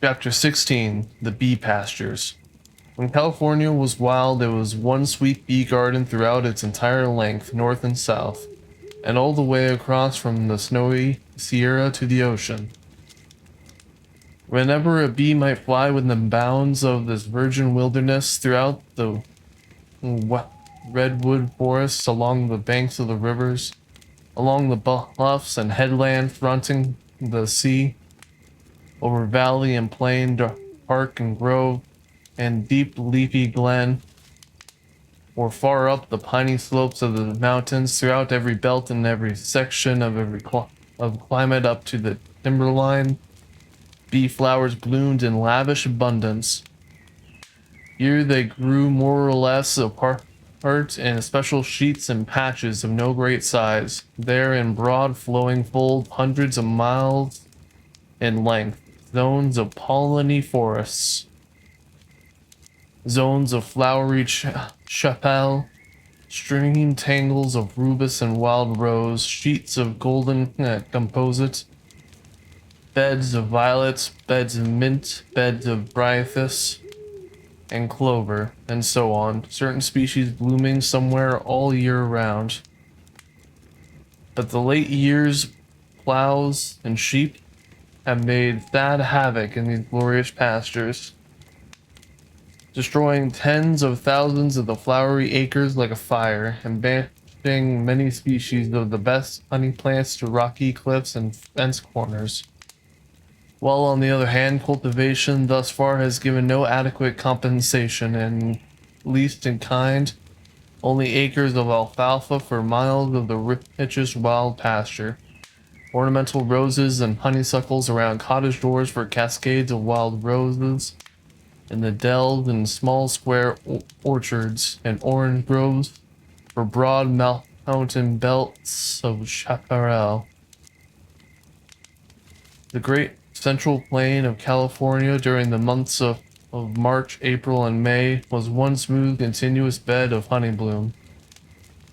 Chapter 16: The Bee Pastures. When California was wild, there was one sweet bee garden throughout its entire length, north and south, and all the way across from the snowy Sierra to the ocean. Whenever a bee might fly within the bounds of this virgin wilderness, throughout the redwood forests, along the banks of the rivers, along the bluffs and headland fronting the sea, over valley and plain, park and grove, and deep leafy glen, or far up the piney slopes of the mountains, throughout every belt and every section of of climate up to the timberline, bee flowers bloomed in lavish abundance. Here they grew more or less apart in special sheets and patches of no great size, there in broad flowing folds hundreds of miles in length, zones of polleny forests, zones of flowery chapelle, stringing tangles of rubus and wild rose, sheets of golden composite, beds of violets, beds of mint, beds of bryanthus and clover, and so on, certain species blooming somewhere all year round. But the late years, plows and sheep have made sad havoc in these glorious pastures, destroying tens of thousands of the flowery acres like a fire, and banishing many species of the best honey plants to rocky cliffs and fence corners. While on the other hand, cultivation thus far has given no adequate compensation, and least in kind, only acres of alfalfa for miles of the richest wild pasture, ornamental roses and honeysuckles around cottage doors for cascades of wild roses, in the dells and small square orchards and orange groves for broad mountain belts of chaparral. The great central plain of California during the months of March, April, and May was one smooth, continuous bed of honey bloom,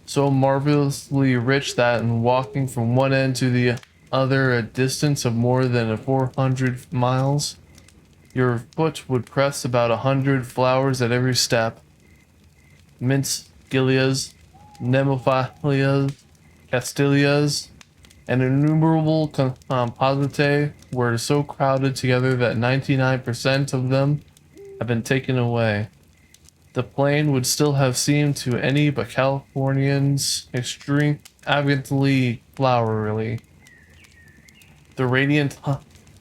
so marvelously rich that in walking from one end to the other a distance of more than 400 miles, your foot would press about 100 flowers at every step. Mints, gilias, nemophilias, castilias, and innumerable compositae were so crowded together that 99% of them have been taken away. The plain would still have seemed to any but Californians extravagantly flowery. The radiant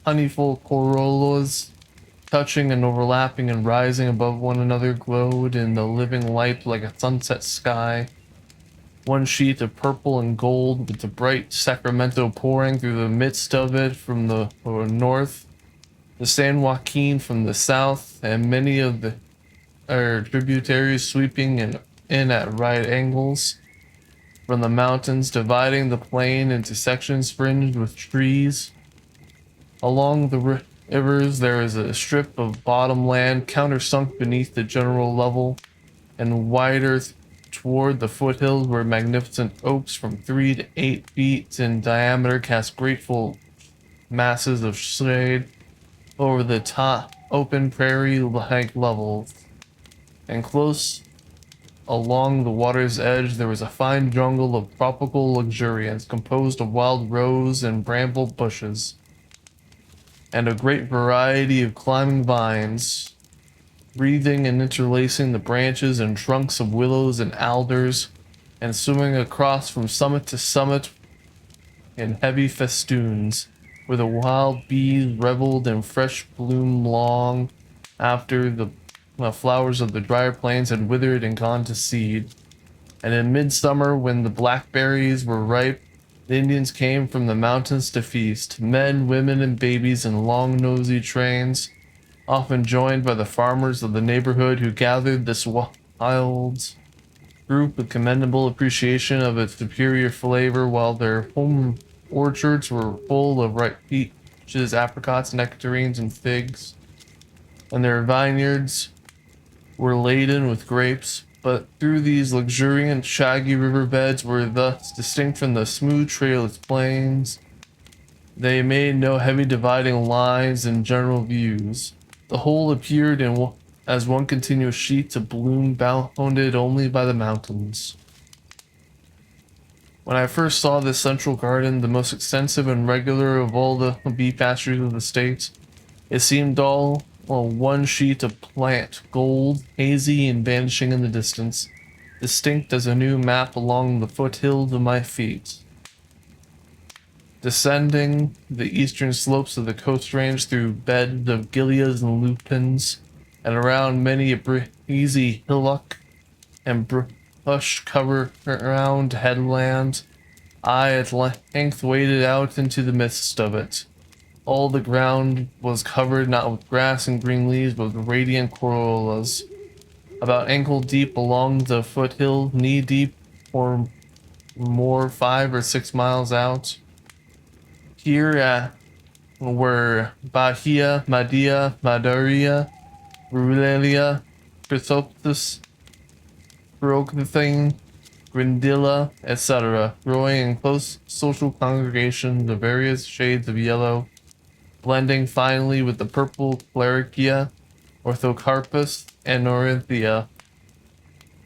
honeyful corollas, touching and overlapping and rising above one another, glowed in the living light like a sunset sky. One sheet of purple and gold, with the bright Sacramento pouring through the midst of it from the north, the San Joaquin from the south, and many of the tributaries sweeping in at right angles from the mountains, dividing the plain into sections fringed with trees. Along the rivers there is a strip of bottom land countersunk beneath the general level, and wider toward the foothills where magnificent oaks from 3 to 8 feet in diameter cast grateful masses of shade over the top open prairie-like levels. And close along the water's edge there was a fine jungle of tropical luxuriance composed of wild rose and bramble bushes, and a great variety of climbing vines, breathing and interlacing the branches and trunks of willows and alders, and swimming across from summit to summit in heavy festoons, where the wild bees reveled in fresh bloom long after the flowers of the drier plains had withered and gone to seed. And in midsummer, when the blackberries were ripe, the Indians came from the mountains to feast, men, women, and babies in long nosy trains, often joined by the farmers of the neighborhood who gathered this wild group with commendable appreciation of its superior flavor, while their home orchards were full of ripe peaches, apricots, nectarines, and figs, and their vineyards were laden with grapes. But through these luxuriant, shaggy riverbeds were thus distinct from the smooth trailless plains, They made no heavy dividing lines and general views. The whole appeared as one continuous sheet of bloom bounded only by the mountains. When I first saw this central garden, the most extensive and regular of all the bee pastures of the state, it seemed all one sheet of plant, gold, hazy and vanishing in the distance, distinct as a new map along the foothills of my feet. Descending the eastern slopes of the coast range through beds of gilias and lupins, and around many a breezy hillock and brush-covered headland, I at length waded out into the midst of it. All the ground was covered not with grass and green leaves, but with radiant corollas. About ankle deep along the foothill, knee deep or more 5 or 6 miles out. Here were Bahia, Madia, Madaria, Rurelia, Chrysoprus, Brogthing, Grindilla, etc., growing in close social congregations of various shades of yellow, blending finely with the purple Clericia, Orthocarpus, and Orinthia,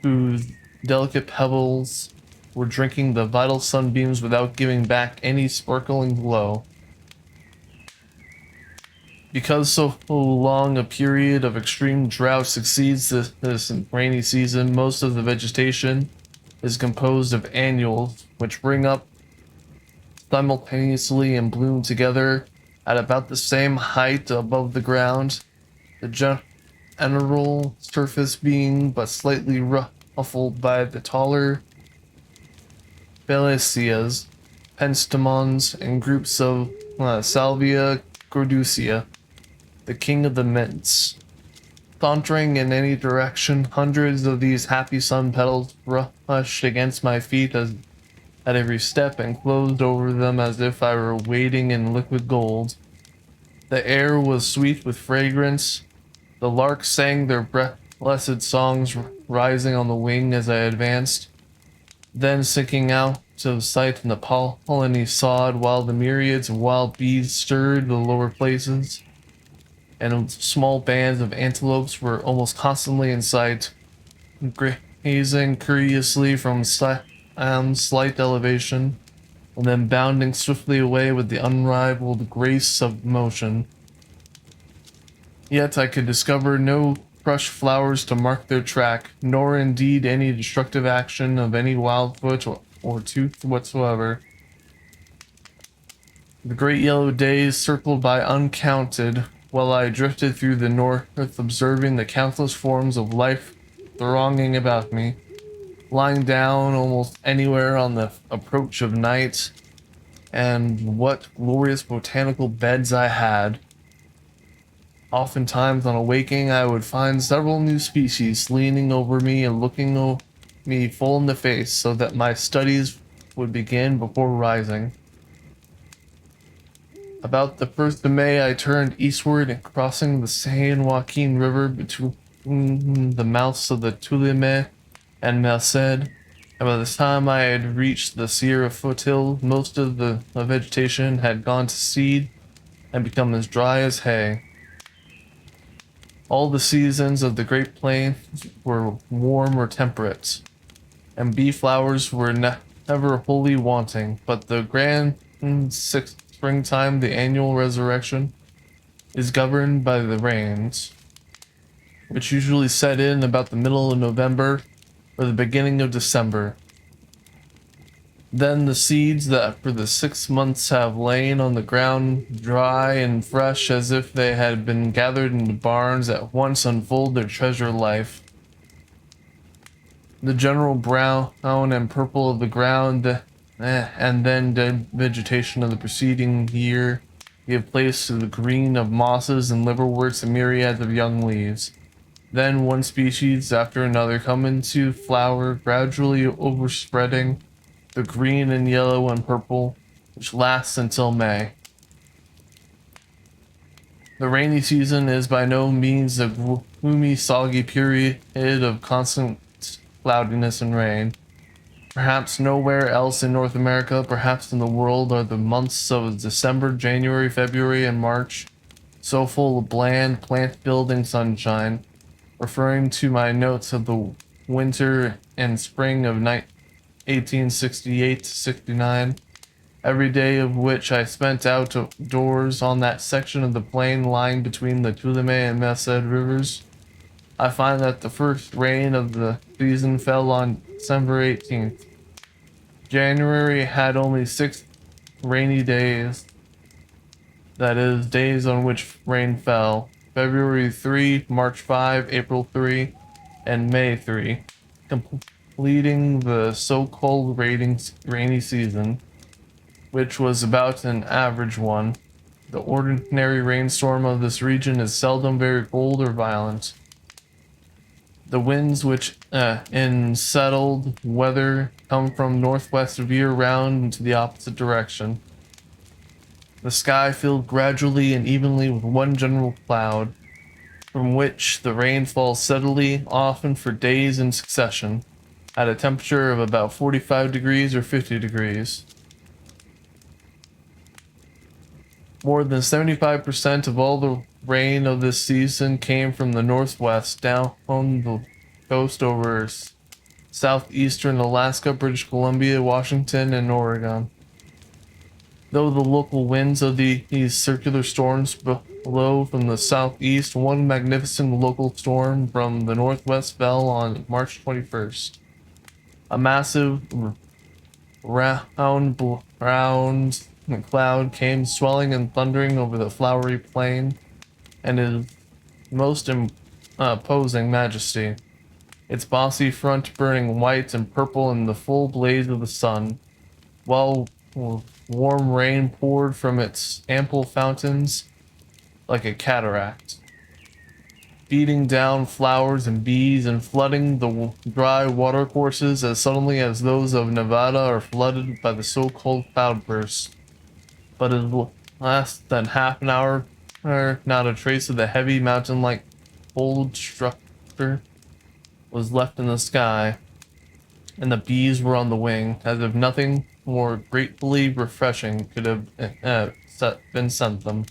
whose delicate pebbles were drinking the vital sunbeams without giving back any sparkling glow. Because so long a period of extreme drought succeeds this rainy season, most of the vegetation is composed of annuals, which bring up simultaneously and bloom together at about the same height above the ground, the general surface being but slightly ruffled by the taller Balaceas, penstemons, and groups of Salvia corducea, the king of the mints. Sauntering in any direction, hundreds of these happy sun petals rushed against my feet at every step and closed over them as if I were wading in liquid gold. The air was sweet with fragrance. The larks sang their blessed songs, rising on the wing as I advanced, then sinking out of sight in the polleny sod, while the myriads of wild bees stirred the lower places, and small bands of antelopes were almost constantly in sight, grazing curiously from slight elevation, and then bounding swiftly away with the unrivaled grace of motion. Yet I could discover no crushed flowers to mark their track, nor indeed any destructive action of any wild foot or tooth whatsoever. The great yellow days circled by uncounted, while I drifted through the north, observing the countless forms of life thronging about me, lying down almost anywhere on the approach of night, and what glorious botanical beds I had. Oftentimes on awaking, I would find several new species leaning over me and looking me full in the face, so that my studies would begin before rising. About the 1st of May, I turned eastward and crossing the San Joaquin River between the mouths of the Tulime and Merced, and by the time I had reached the Sierra foothill, most of the vegetation had gone to seed and become as dry as hay. All the seasons of the Great Plains were warm or temperate, and bee flowers were never wholly wanting, but the grand springtime, the annual resurrection, is governed by the rains, which usually set in about the middle of November or the beginning of December. Then the seeds that for the 6 months have lain on the ground, dry and fresh as if they had been gathered into barns, at once unfold their treasure life. The general brown and purple of the ground, and then dead vegetation of the preceding year, give place to the green of mosses and liverworts and myriads of young leaves. Then one species after another come into flower, gradually overspreading the green and yellow and purple, which lasts until May. The rainy season is by no means a gloomy, soggy period of constant cloudiness and rain. Perhaps nowhere else in North America, perhaps in the world, are the months of December, January, February, and March so full of bland, plant-building sunshine, referring to my notes of the winter and spring of 1868 to 69, every day of which I spent outdoors on that section of the plain lying between the Tuolumne and Merced rivers. I find that the first rain of the season fell on December 18th. January had only 6 rainy days, that is, days on which rain fell. February 3, March 5, April 3, and May 3, completing the so-called rainy season, which was about an average one. The ordinary rainstorm of this region is seldom very cold or violent. The winds, which in settled weather come from northwest year round into the opposite direction. The sky filled gradually and evenly with one general cloud, from which the rain falls steadily, often for days in succession, at a temperature of about 45 degrees or 50 degrees. More than 75% of all the rain of this season came from the northwest, down on the coast over southeastern Alaska, British Columbia, Washington, and Oregon. Though the local winds of these circular storms blow from the southeast, one magnificent local storm from the northwest fell on March 21st. A massive round brown cloud came swelling and thundering over the flowery plain and his most imposing majesty, its bossy front burning white and purple in the full blaze of the sun, while warm rain poured from its ample fountains like a cataract, beating down flowers and bees and flooding the dry watercourses as suddenly as those of Nevada are flooded by the so-called cloudburst. But in less than half an hour, not a trace of the heavy mountain-like cold structure was left in the sky, and the bees were on the wing, as if nothing more gratefully refreshing could have been sent them.